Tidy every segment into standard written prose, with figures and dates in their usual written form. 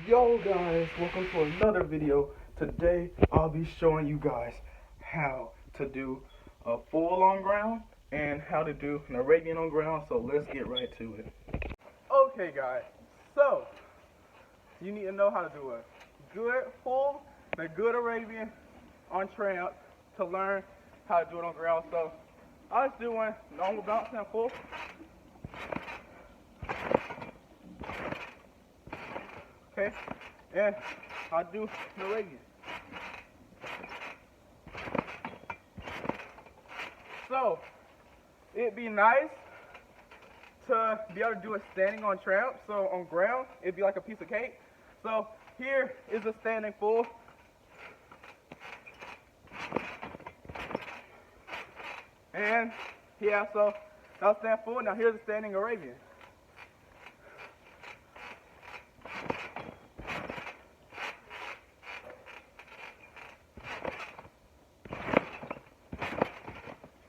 Yo guys, welcome to another video. Today I'll be showing you guys how to do a full on ground and how to do an Arabian on ground, so let's get right to it. Okay guys, so you need to know how to do a good full and a good Arabian on tramp to learn how to do it on ground. So I was doing normal bounce and full. Okay, and I'll do an Arabian. So it'd be nice to be able to do it standing on tramp. So on ground, it'd be like a piece of cake. So here is a standing full. And yeah, so I'll stand full. Now here's a standing Arabian.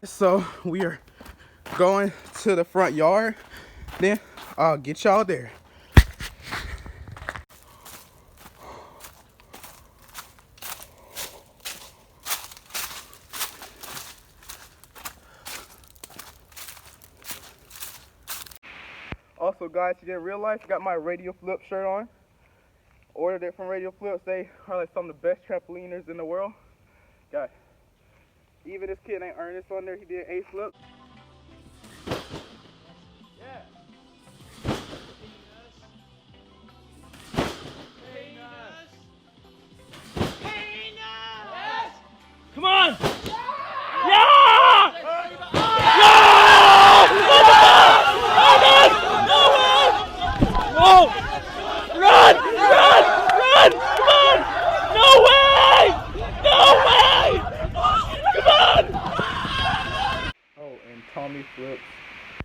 So we are going to the front yard, then I'll get y'all there. Also guys, you didn't realize, I got my Radio Flip shirt on. Ordered it from Radio Flips. They are like some of the best trampoliners in the world. Guys, even this kid ain't earned this on there. He did A flip. Yeah. Come on! Whoa! Run! Run! Run! Come on! No way! No way! Come on! Oh, and Tommy Flips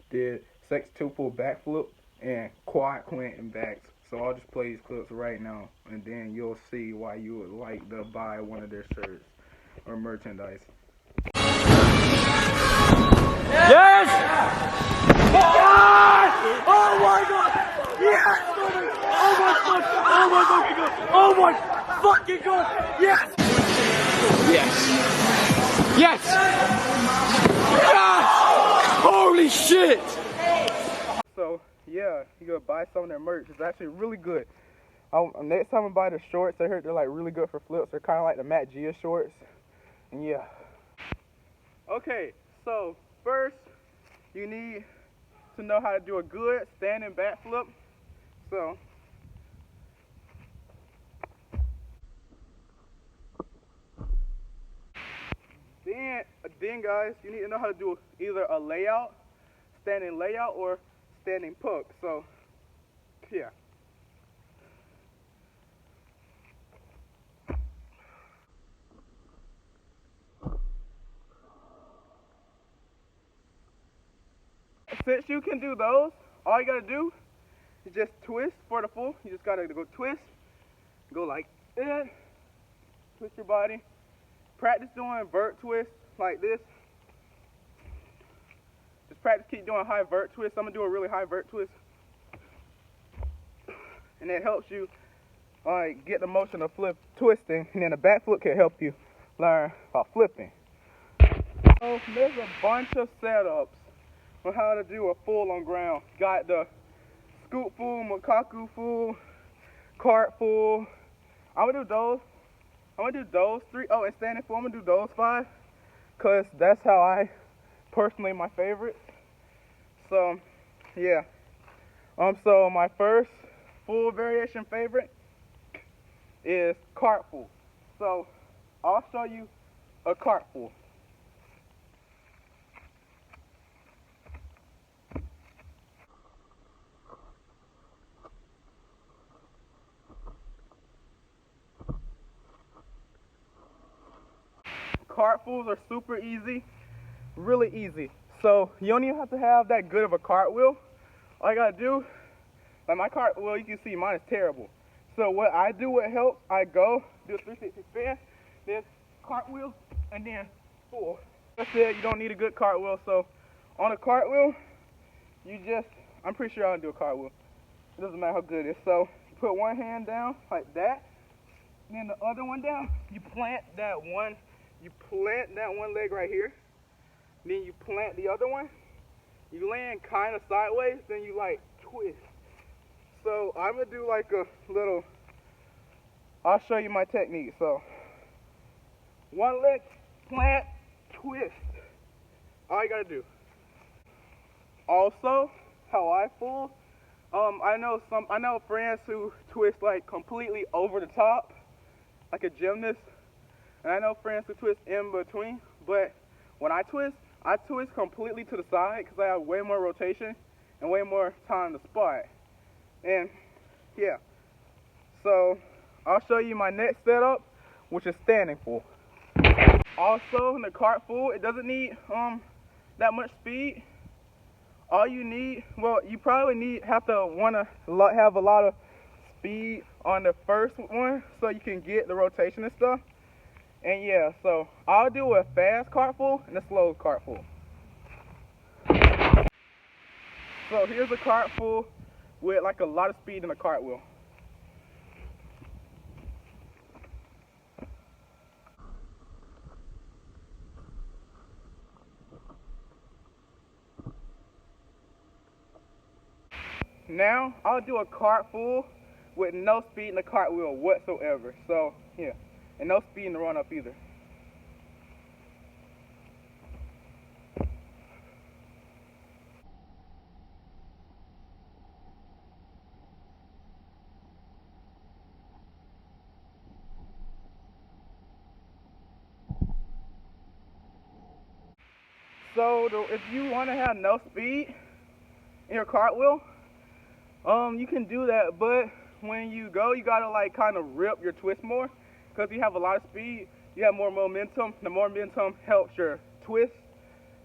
did sextuple backflip and quad Quentin backs. So I'll just play these clips right now, and then you'll see why you would like to buy one of their shirts or merchandise. Yes! Oh my god! Yes! Oh my fucking god! Oh my fucking god! Yes! Yes! Yes! Yes! Holy shit! So yeah, you gotta buy some of their merch. It's actually really good. Next time I buy the shorts, I heard they're like really good for flips. They're kind of like the Matt Gia shorts. And yeah. Okay, so first you need to know how to do a good standing backflip. So then guys, you need to know how to do either a layout, standing layout, or standing puck. So yeah. Since you can do those, all you gotta do is just twist for the full. You just gotta go twist, go like that, twist your body. Practice doing vert twists like this. Just practice keep doing high vert twists. I'm gonna do a really high vert twist. And it helps you get the motion of flip twisting, and then the back flip can help you learn about flipping. So there's a bunch of setups on how to do a full on ground. Got the scoop full, macaque full, cart full. I'm gonna do those 3. Oh, and standing full, I'm gonna do those 5, cause that's how I personally my favorite. So yeah. So my first full variation favorite is cart full. So I'll show you a cart full. Cartfuls are super easy, really easy. So you don't even have to have that good of a cartwheel. All you gotta do, like my cartwheel, you can see mine is terrible. So what I do, what helps, I go do a 360 spin, then cartwheel, and then full. Like I said, you don't need a good cartwheel. So on a cartwheel, I'm pretty sure I don't do a cartwheel. It doesn't matter how good it is. So put one hand down like that, and then the other one down. You plant that one leg right here. Then you plant the other one. You land kind of sideways, then you like twist. So I'm gonna do like a little, I'll show you my technique. So one leg, plant, twist. All you gotta do. Also, how I pull, I know friends who twist like completely over the top, like a gymnast, and I know friends who twist in between. But when I twist completely to the side because I have way more rotation and way more time to spot. And yeah, so I'll show you my next setup, which is standing pull. Also, in the cart pull, it doesn't need that much speed. All you need, well, you probably have to have a lot of speed on the first one so you can get the rotation and stuff. And yeah, so I'll do a fast cart pull and a slow cart pull. So here's a cart pull with like a lot of speed in the cartwheel. Now I'll do a cart pull with no speed in the cartwheel whatsoever. So yeah, and no speed in the run up either. So if you want to have no speed in your cartwheel, you can do that, but when you go, you gotta like kind of rip your twist more, because you have a lot of speed, you have more momentum. The more momentum helps your twist,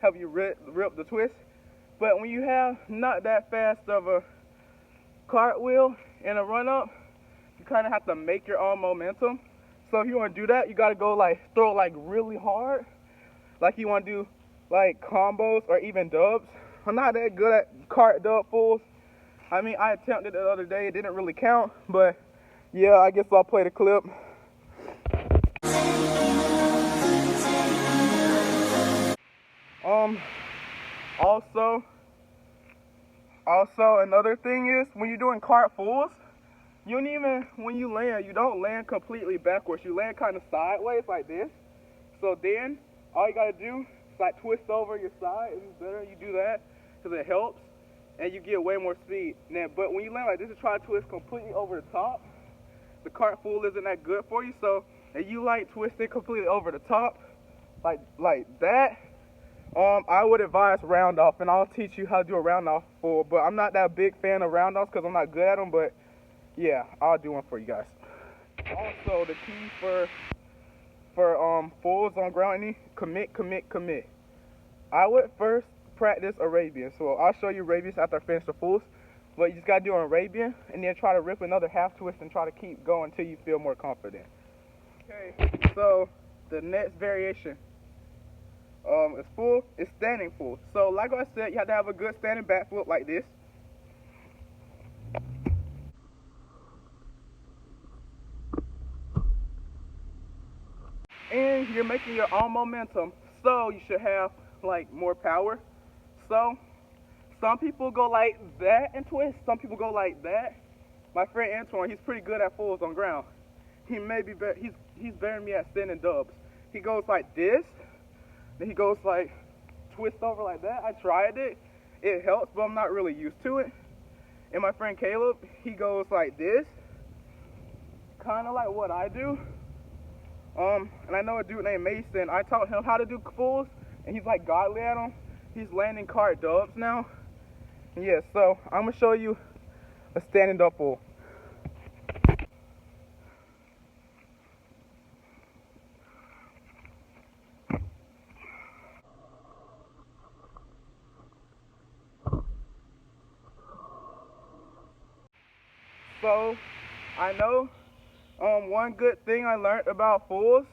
help you rip the twist. But when you have not that fast of a cartwheel and a run up, you kind of have to make your own momentum. So if you want to do that, you gotta go like throw like really hard, like you want to do like combos or even dubs. I'm not that good at cart dub pulls. I mean, I attempted it the other day. It didn't really count, but yeah, I guess I'll play the clip. Also another thing is when you're doing cart pulls, when you land, you don't land completely backwards. You land kind of sideways like this. So then all you gotta do is like twist over your side. It's better you do that because it helps. And you get way more speed. But when you land like this, you try to twist completely over the top. The cart pull isn't that good for you. So if you like twisting completely over the top, like that, I would advise round off, and I'll teach you how to do a round off pull. But I'm not that big fan of round offs because I'm not good at them. But yeah, I'll do one for you guys. Also, the key for pulls on ground, commit. I would first practice Arabian. So I'll show you Arabian after I finish the pulls. But you just gotta do an Arabian and then try to rip another half twist and try to keep going until you feel more confident. Okay, so the next variation is standing pull. So like I said, you have to have a good standing back flip like this. And you're making your own momentum, so you should have like more power. So some people go like that and twist, some people go like that. My friend Antoine, he's pretty good at pulls on ground. He may be better, he's better than me at standing dubs. He goes like this, then he goes like twist over like that. I tried it, it helps, but I'm not really used to it. And my friend Caleb, he goes like this, kind of like what I do. And I know a dude named Mason, I taught him how to do pulls, and he's like godly at them. He's landing cart dubs now. And yeah, so I'm gonna show you a standing up pull. So I know one good thing I learned about pulls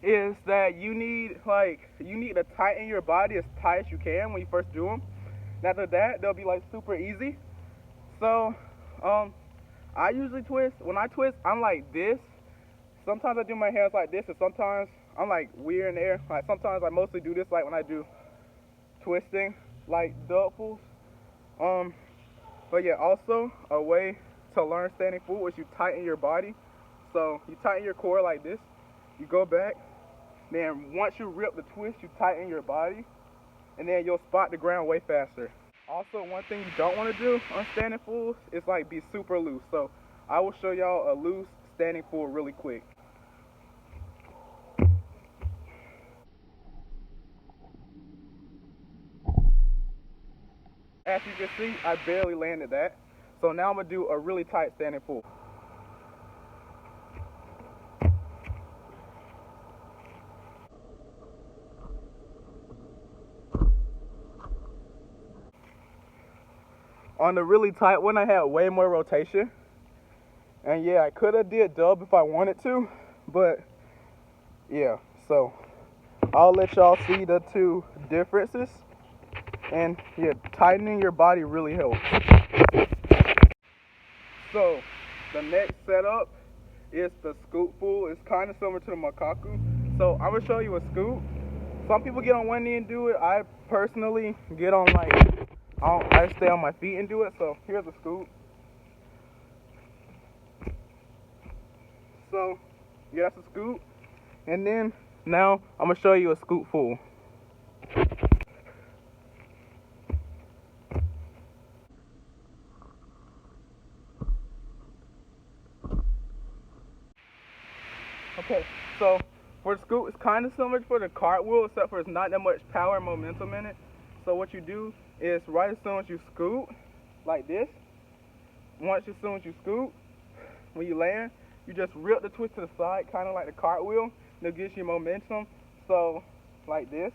is that you need to tighten your body as tight as you can when you first do them. And after that, they'll be like super easy. So I usually twist. When I twist, I'm like this. Sometimes I do my hands like this, and sometimes I'm like weird in the air. Like sometimes I mostly do this like when I do twisting, like duck-fulls. But yeah, also a way to learn standing full is you tighten your body. So you tighten your core like this. You go back. Then once you rip the twist, you tighten your body, and then you'll spot the ground way faster. Also, one thing you don't want to do on standing fulls is like be super loose. So I will show y'all a loose standing full really quick. As you can see, I barely landed that. So now I'm gonna do a really tight standing full. On the really tight one, I had way more rotation. And yeah, I could have did dub if I wanted to, but yeah, so I'll let y'all see the two differences. And yeah, tightening your body really helps. So the next setup is the scoop full. It's kind of similar to the makaku. So I'm gonna show you a scoop. Some people get on one knee and do it. I personally get on like, I stay on my feet and do it. So here's a scoop. So yeah, that's a scoop. And then now I'm gonna show you a scoop full. Okay, so for the scoop, it's kind of similar for the cartwheel, except for it's not that much power and momentum in it. So what you do is right as soon as you scoop, like this, as soon as you scoop, when you land, you just rip the twist to the side, kind of like the cartwheel, and it gives you momentum. So, like this.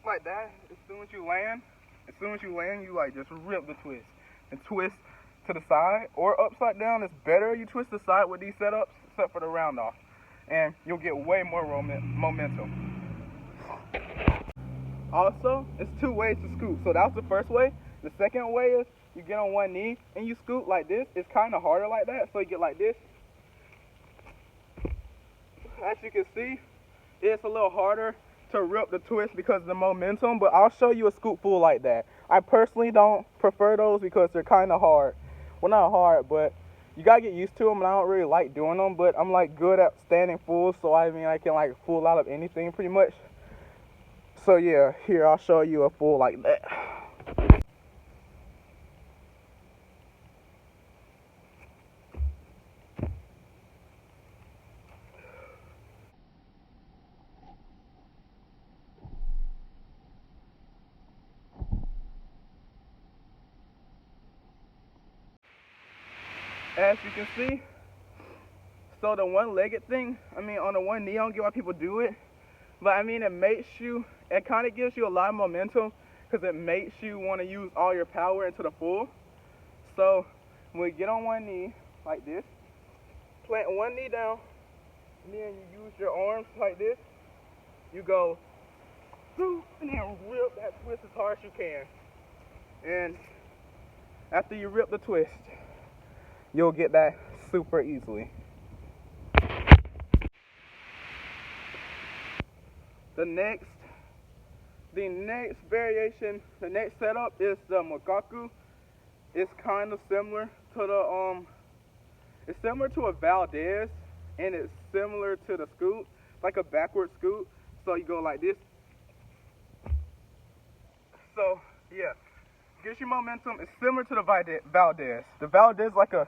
Like that, as soon as you land, you like just rip the twist and twist to the side or upside down. It's better you twist the side with these setups, except for the round off, and you'll get way more momentum. Also, it's two ways to scoop. So that was the first way. The second way is you get on one knee and you scoop like this. It's kind of harder like that, so you get like this. As you can see, it's a little harder to rip the twist because of the momentum, but I'll show you a scoop full like that. I personally don't prefer those because they're kind of hard. Well, not hard, but you gotta get used to them, and I don't really like doing them, but I'm like good at standing full, so I mean I can like full out of anything pretty much. So yeah, here I'll show you a full like that. As you can see, so the one-legged thing, I mean on the one knee, I don't get why people do it, but I mean it kind of gives you a lot of momentum because it makes you want to use all your power into the full. So when you get on one knee like this, plant one knee down, and then you use your arms like this, you go and then rip that twist as hard as you can. And after you rip the twist, you'll get that super easily. The next variation, the next setup is the makaku. It's kind of similar to it's similar to a Valdez, and it's similar to the scoop, like a backward scoop. So you go like this. So yeah, gives you momentum. It's similar to the Valdez. The Valdez is like a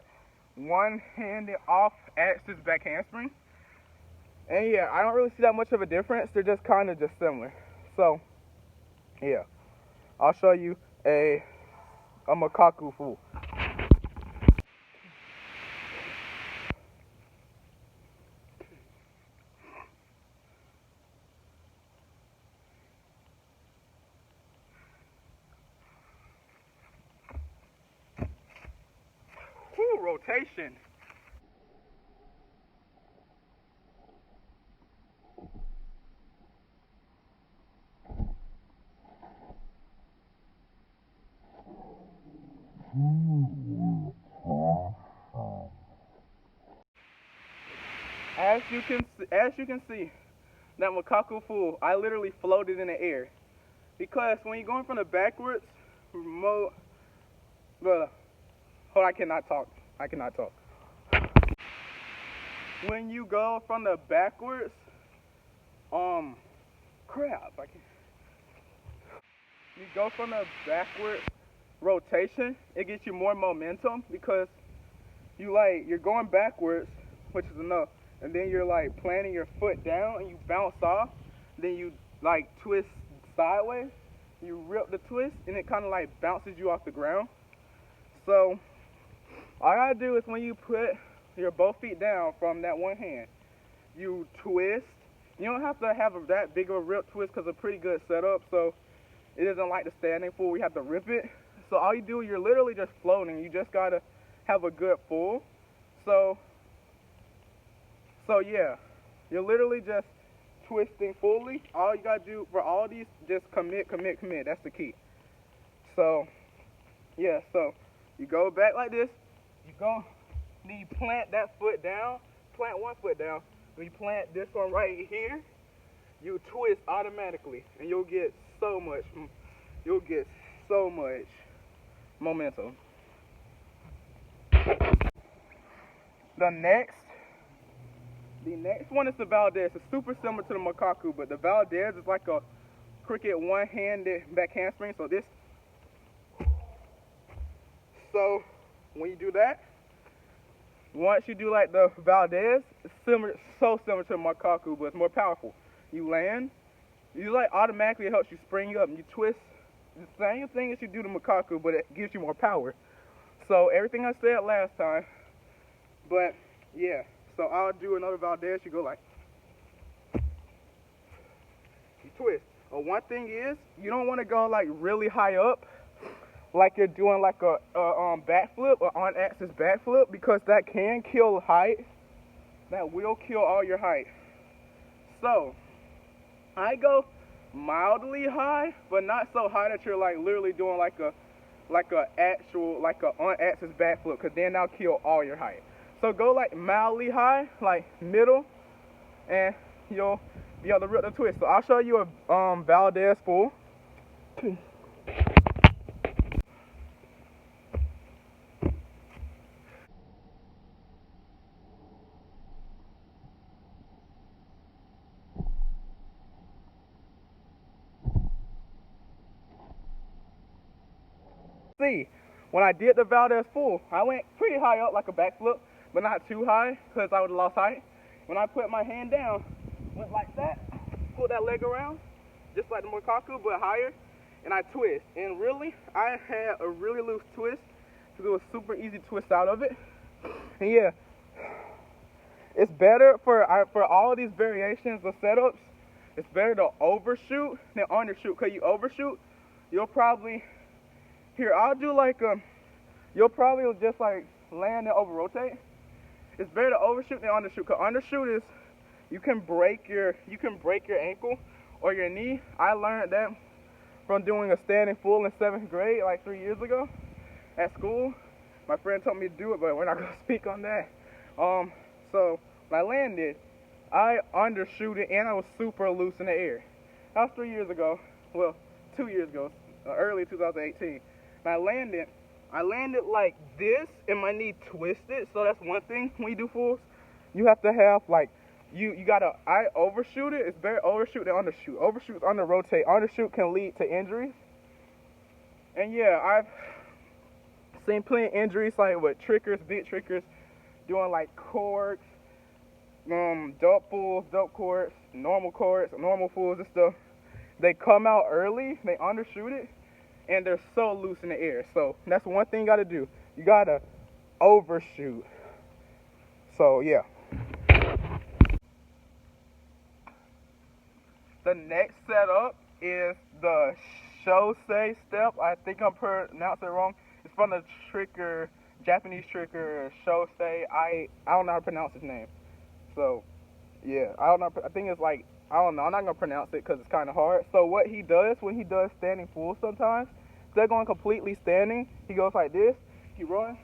one-handed off axis back handspring. And yeah, I don't really see that much of a difference. They're just kind of just similar. So yeah, I'll show you a makaku full. Whew, rotation. As you can see, that Makaku full, I literally floated in the air. Because when you're going from the backwards, hold on, I cannot talk. When you go from the backwards, you go from the backwards rotation, it gets you more momentum because you're going backwards, which is enough, and then you're like planting your foot down and you bounce off, then you like twist sideways, you rip the twist and it kind of like bounces you off the ground. So all I gotta do is when you put your both feet down from that one hand, you twist. You don't have to have that big of a rip twist because it's a pretty good setup, so it isn't like the standing full, we have to rip it. So all you do, you're literally just floating. You just gotta have a good full. So yeah, you're literally just twisting fully. All you gotta do for all these, just commit. That's the key. So yeah, so you go back like this. Then you plant that foot down. Plant one foot down. When you plant this one right here, you twist automatically, and you'll get so much momentum. The next one is the Valdez. It's super similar to the Makaku, but the Valdez is like a cricket one-handed back handspring. So when you do that, once you do like the Valdez, it's so similar to the Makaku, but it's more powerful. You land, you like automatically, it helps you spring up, and you twist. The same thing as you do the Makaku, but it gives you more power. So everything I said last time, but yeah. So I'll do another Valdez. You go like, you twist. One thing is, you don't want to go like really high up, like you're doing like a backflip or on axis backflip, because that can kill height. That will kill all your height. So I go mildly high, but not so high that you're like literally doing like a on axis backflip, because then that'll kill all your height. So go like mildly high, like middle, and you'll be able to rip the twist. So I'll show you a Valdez full. See, when I did the Valdez full, I went pretty high up like a backflip, but not too high because I would have lost height. When I put my hand down, went like that, pulled that leg around, just like the Makaku, but higher, and I twist. And really, I had a really loose twist, because it was super easy to twist out of it. And yeah, it's better for all these variations of setups, it's better to overshoot than undershoot, because you overshoot, you'll probably, here, I'll do like you'll probably just like land and over rotate. It's better to overshoot than undershoot, because undershoot is, you can break your ankle or your knee. I learned that from doing a standing full in 7th grade like 3 years ago at school. My friend told me to do it, but we're not gonna speak on that. So when I landed, I undershooted and I was super loose in the air. That was 3 years ago. Well, 2 years ago, early 2018. And I landed like this, and my knee twisted. So that's one thing when you do fulls. You have to have like, you gotta, I overshoot it. It's better overshoot than undershoot. Overshoot, under rotate. Undershoot can lead to injuries. And yeah, I've seen plenty of injuries like with trickers, big trickers, doing like corks, dope fulls, dope corks, normal fulls and stuff. They come out early, they undershoot it, and they're so loose in the air. So that's one thing you gotta do. You gotta overshoot. So yeah. The next setup is the Shosei step. I think I'm pronouncing it wrong. It's from the tricker, Japanese tricker Shosei. I don't know how to pronounce his name. So yeah, I don't know. I think it's like, I don't know. I'm not gonna pronounce it because it's kind of hard. So what he does when he does standing full, sometimes instead of going completely standing, he goes like this. keep rolling,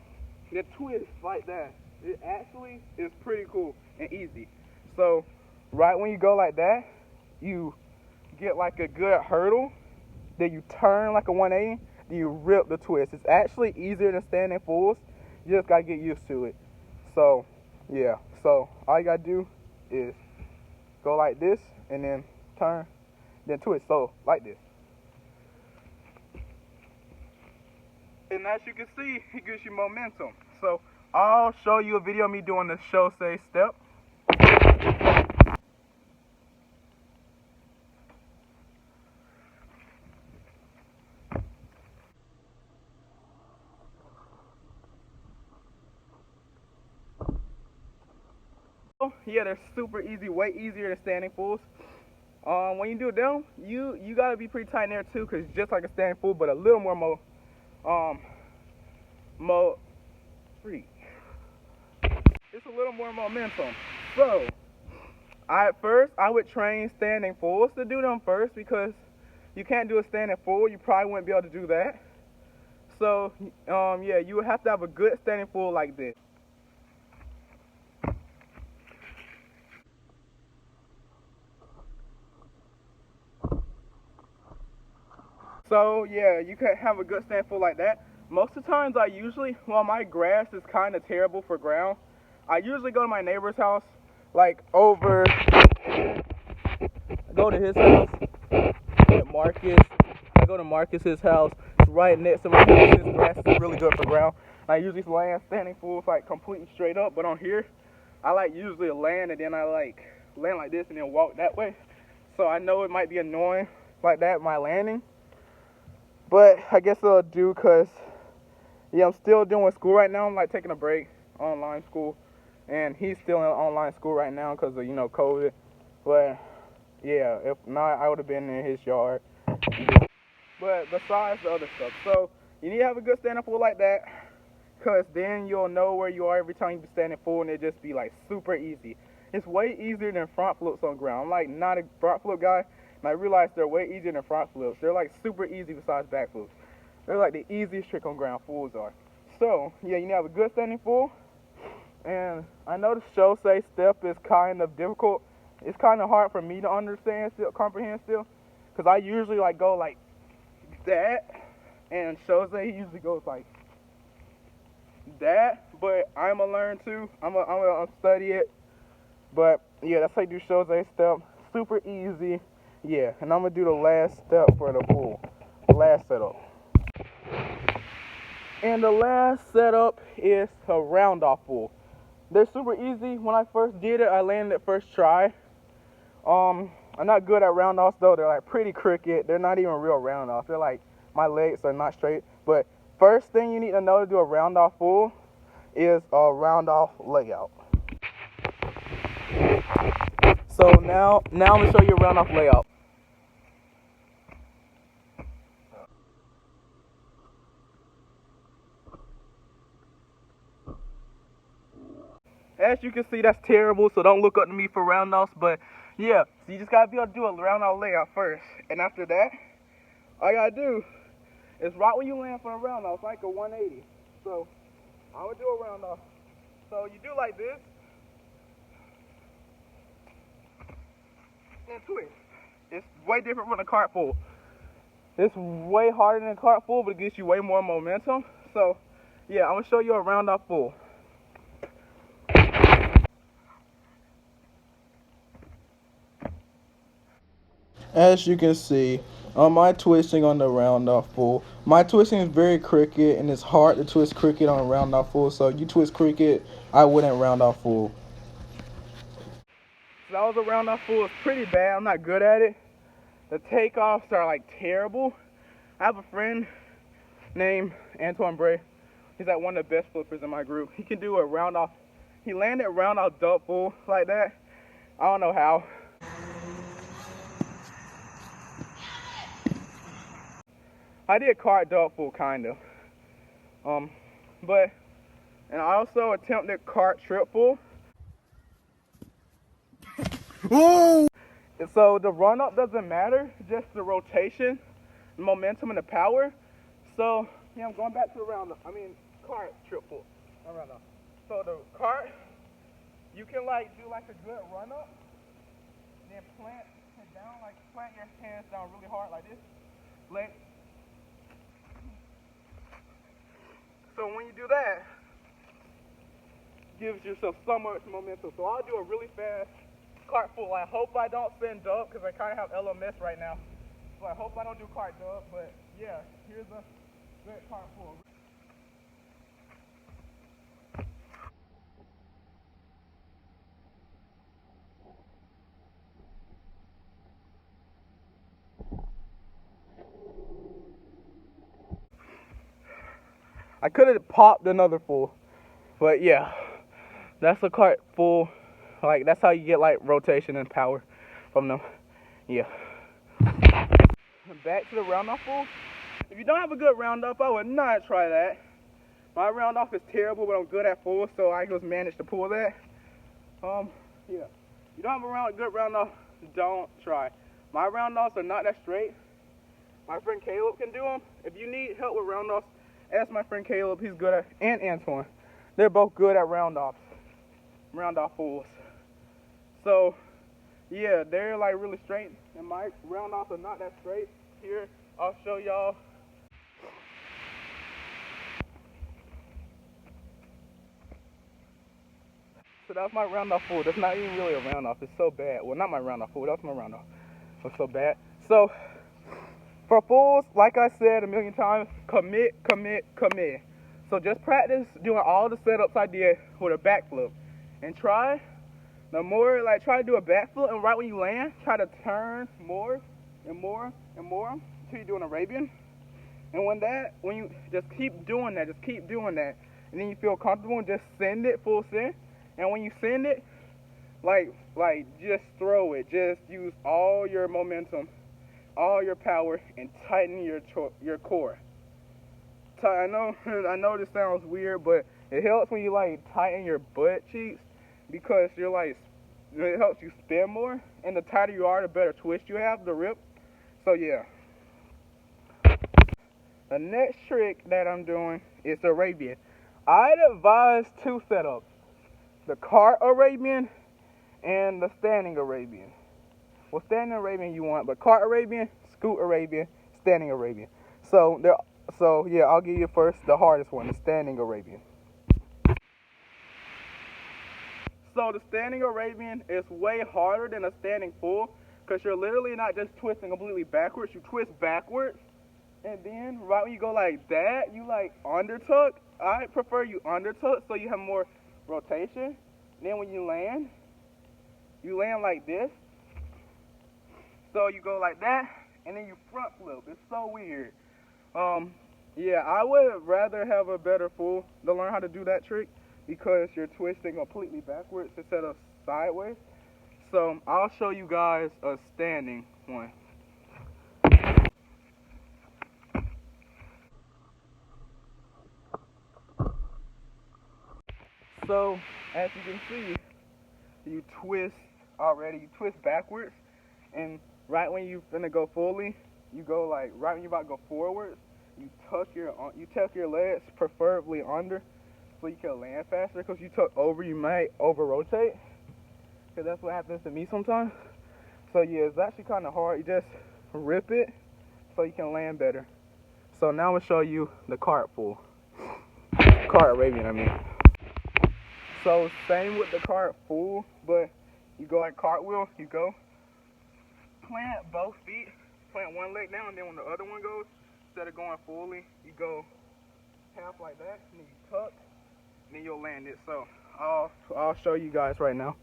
the twist like that. It actually is pretty cool and easy. So right when you go like that, you get like a good hurdle, then you turn like a 180, then you rip the twist. It's actually easier than standing fulls. You just gotta get used to it. So yeah, so all you gotta do is go like this and then turn, then twist. So like this. And as you can see, it gives you momentum. So I'll show you a video of me doing the show say step. Yeah, they're super easy, way easier than standing fulls. When you do them, you gotta be pretty tight in there too, cause it's just like a standing full, but a little more free. It's a little more momentum. So at first I would train standing fulls to do them first, because you can't do a standing full. You probably wouldn't be able to do that. So yeah, you would have to have a good standing full like this. So yeah, you can have a good stand full like that. Most of the times I usually, well, my grass is kind of terrible for ground. I usually go to my neighbor's house, like over, go to his house, at Marcus. I go to Marcus's house. It's right next to my house. His grass is really good for ground. I usually land standing fulls like completely straight up, but on here, I like usually land and then I like land like this and then walk that way. So I know it might be annoying like that, my landing. But I guess I'll do, because yeah, I'm still doing school right now. I'm like taking a break, online school, and he's still in online school right now because of, you know, COVID. But yeah, if not, I would have been in his yard. But besides the other stuff, so you need to have a good standing full like that, because then you'll know where you are every time you be standing full, and it just be like super easy. It's way easier than front flips on ground. I'm like not a front flip guy, and I realized they're way easier than front flips. They're like super easy besides back flips. They're like the easiest trick on ground, fulls are. So yeah, you need to have a good standing full. And I know the show say step is kind of difficult. It's kind of hard for me to understand still, comprehend still, because I usually like go like that, and show say he usually goes like that. But I'm gonna learn too. I'm gonna study it. But yeah, that's how you do Jose step. Super easy. Yeah, and I'm gonna do the last step for the full. The last setup. And the last setup is a round off full. They're super easy. When I first did it, I landed it first try. I'm not good at round offs though. They're like pretty crooked. They're not even real round offs. They're like, my legs are not straight. But first thing you need to know to do a round off full is a round off layout. So now I'm gonna show you a round off layout. As you can see, that's terrible, so don't look up to me for round offs. But yeah, so you just gotta be able to do a round off layout first, and after that, all you gotta do is right when you land from a round off, like a 180. So I'm gonna do a round off. So you do like this, and twist. It's way different from a cart full. It's way harder than a cart full, but it gives you way more momentum. So yeah, I'm gonna show you a round off full. As you can see, on my twisting on the round off full, my twisting is very crooked, and it's hard to twist crooked on a round off full. So you twist crooked, I wouldn't round off full. So that was a round off full. It's pretty bad. I'm not good at it. The takeoffs are like terrible. I have a friend named Antoine Bray. He's like one of the best flippers in my group. He can do a round off. He landed a round off dub full like that. I don't know how. I did cart dub full kind of. But and I also attempted cart trip full. Whoa! So the run up doesn't matter, just the rotation, the momentum, and the power. So yeah, I'm going back to the round up. cart triple. Around now. So the cart, you can like do like a good run up, then plant it down, like plant your hands down really hard like this. Leg. So when you do that, gives yourself so much momentum. So I'll do a really fast cart full. I hope I don't spin dub because I kind of have LMS right now. So I hope I don't do cart dub, but yeah, here's a good cart full. I could have popped another full, but yeah, that's a cart full. Like that's how you get like rotation and power from them. Yeah. Back to the round off full. If you don't have a good round off, I would not try that. My round off is terrible, but I'm good at full, so I just managed to pull that. Yeah. You don't have a good round off, don't try. My round offs are not that straight. My friend Caleb can do them. If you need help with round offs, ask my friend Caleb. He's good at, and Antoine. They're both good at round off fools. So, yeah, they're like really straight, and my round offs are not that straight. Here, I'll show y'all. So that's my round off full. That's not even really a round off. It's so bad. Well, not my round off full. That's my round off. It's so bad. So for fulls, like I said a million times, commit. So just practice doing all the setups I did with a backflip, and try to do a backflip, and right when you land, try to turn more and more until you do an Arabian. And when you just keep doing that, and then you feel comfortable, and just send it full send. And when you send it, like just throw it. Just use all your momentum, all your power, and tighten your core. I know this sounds weird, but it helps when you like tighten your butt cheeks, because it helps you spin more. And the tighter you are, the better twist you have, the rip. So yeah. The next trick that I'm doing is the Arabian. I'd advise two setups: the cart Arabian and the standing Arabian. Well, standing Arabian you want, but cart Arabian, scoot Arabian, standing Arabian. So yeah, I'll give you first the hardest one, the standing Arabian. So the standing Arabian is way harder than a standing full, because you're literally not just twisting completely backwards. You twist backwards, and then right when you go like that, you like undertuck. I prefer you undertuck so you have more rotation. Then when you land like this. So you go like that, and then you front flip. It's so weird. Yeah, I would rather have a better full to learn how to do that trick, because you're twisting completely backwards instead of sideways. So I'll show you guys a standing one. So as you can see, you twist backwards, and right when you finna go fully, you go like right when you're about to go forwards, you tuck your legs preferably under, so you can land faster. Because you tuck over, you might over rotate, because that's what happens to me sometimes. So yeah, it's actually kind of hard. You just rip it so you can land better. So now I'm gonna show you the cart Arabian, I mean. So same with the cart full, but you go like cartwheel. You go plant both feet, plant one leg down, and then when the other one goes, instead of going fully, you go half like that, and then you tuck, and then you'll land it. So I'll show you guys right now.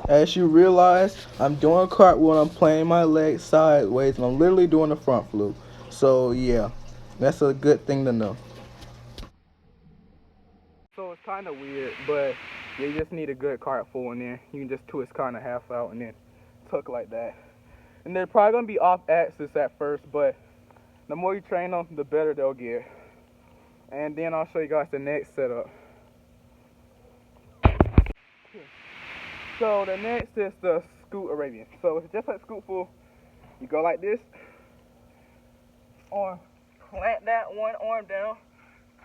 As you realize, I'm doing a cartwheel, I'm playing my legs sideways, and I'm literally doing a front flip. So yeah, that's a good thing to know. So it's kind of weird, but you just need a good cart full, and then you can just twist kind of half out and then tuck like that. And they're probably going to be off axis at first, but the more you train them, the better they'll get. And then I'll show you guys the next setup. So the next is the scoot Arabian. So it's just like scoot full, You go like this, arm, plant that one arm down,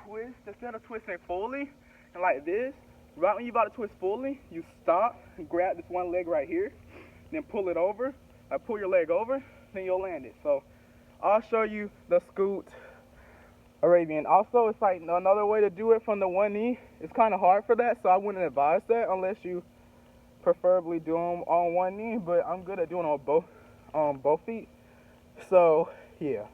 twist, instead of twisting fully, and like this, right when you're about to twist fully, you stop and grab this one leg right here, then pull it over, pull your leg over, then you'll land it. So I'll show you the scoot Arabian. Also, it's like another way to do it from the one knee. It's kind of hard for that, so I wouldn't advise that unless you preferably do them on one knee, but I'm good at doing it on both feet. So yeah.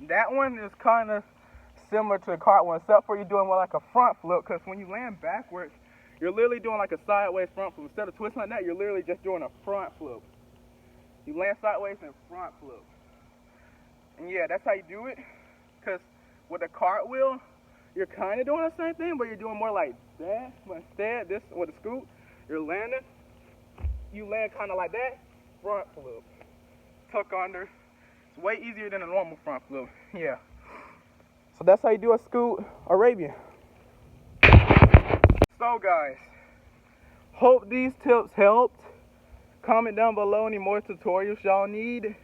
That one is kind of similar to the cart one, except for you're doing more like a front flip, because when you land backwards, you're literally doing like a sideways front flip. Instead of twisting like that, you're literally just doing a front flip. You land sideways and front flip. And yeah, that's how you do it, because with the cartwheel, you're kind of doing the same thing, but you're doing more like that. But instead, this with the scoot, you're landing, you land kind of like that, front flip. Tuck under. It's way easier than a normal front flip. Yeah. So that's how you do a scoot Arabian. So guys, hope these tips helped. Comment down below any more tutorials y'all need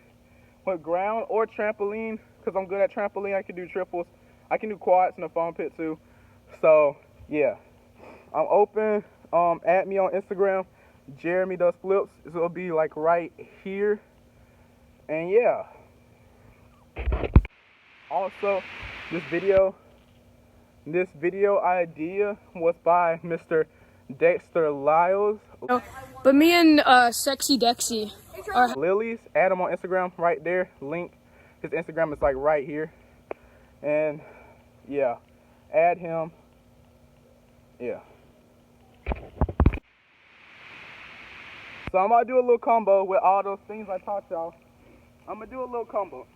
with ground or trampoline, because I'm good at trampoline. I can do triples. I can do quads in the foam pit too. So yeah, I'm open. Add me on Instagram. Jeremy does flips. It'll be like right here. And yeah. Also, this video idea was by Mr. Dexter Lyles. But me and Sexy Dexy are Lilies. Add him on Instagram right there. Link. His Instagram is like right here. And yeah, add him. Yeah. So I'm gonna do a little combo with all those things I taught y'all. I'm gonna do a little combo.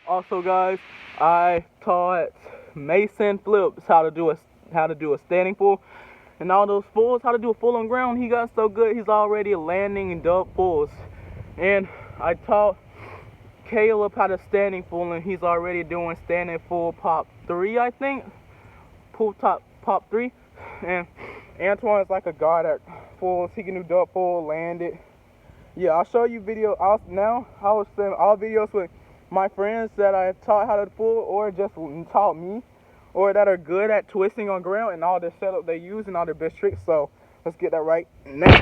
Also guys, I taught Mason Flips how to do a standing pull, and all those fulls, how to do a full on ground. He got so good, he's already landing in dub fulls. And I taught Caleb how to standing full, and he's already doing standing full pop 3, I think. Pull top pop 3. And Antoine is like a god at fulls. He can do dub full, land it. Yeah, I'll show you video. Now I will send all videos with my friends that I taught how to pull, or just taught me, or that are good at twisting on ground, and all the setup they use and all their best tricks. So let's get that right now.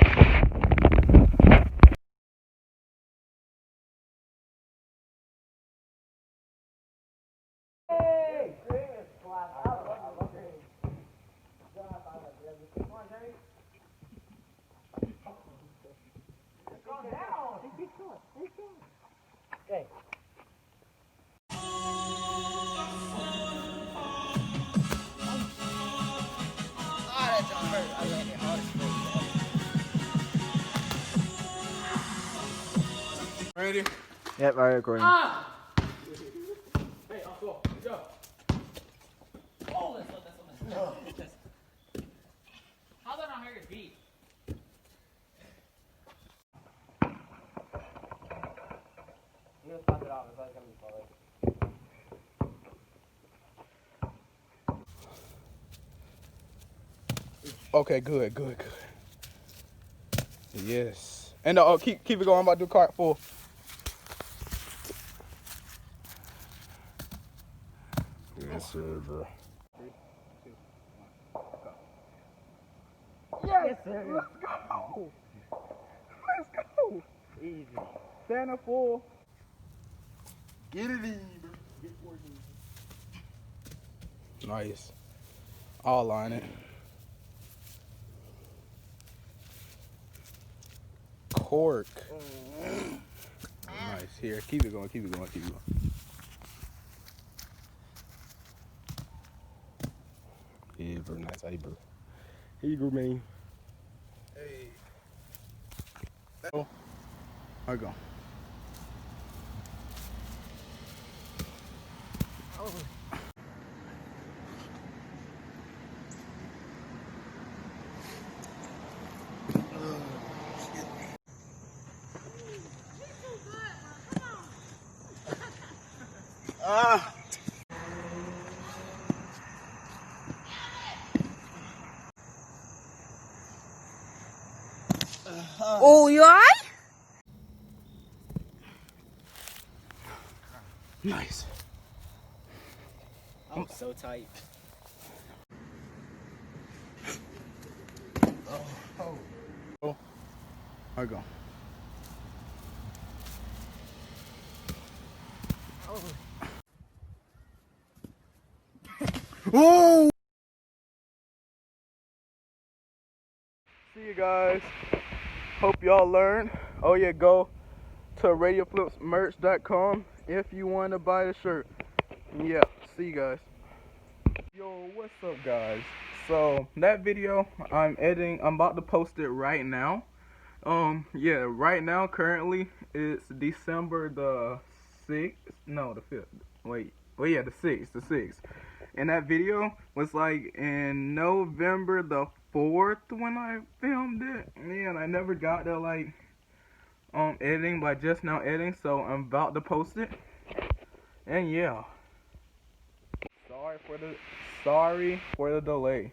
Ready? Yep, I agree. Hey, I'll go. Go. Oh, that's. How's that not hurt your feet? I'm gonna stop it off. It's not gonna be solid. Okay, good. Yes. And keep it going. I'm about to do cart full. Yes, sir, bro. 3, 2, 1, go. Yes, sir. Let's go. Let's go. Easy. Standing full. Get it in, bro. Get working. Nice. I'll line it. Cork. Nice. Here, keep it going. Yeah, bro, nice. Hey, bro. Here you go, man. Hey. I go. Oh, you alright? Nice. I was so tight. I go. Oh! See you guys. Hope y'all learned. Oh yeah, go to radioflipsmerch.com if you want to buy the shirt. Yeah, see you guys. Yo, what's up guys? So that video I'm editing, I'm about to post it right now. Yeah, right now currently it's December the 6th, no the 5th, wait yeah, the 6th. And that video was like in November the 4th when I filmed it. Yeah, and I never got to like editing, but just now editing, so I'm about to post it. And yeah. Sorry for the delay.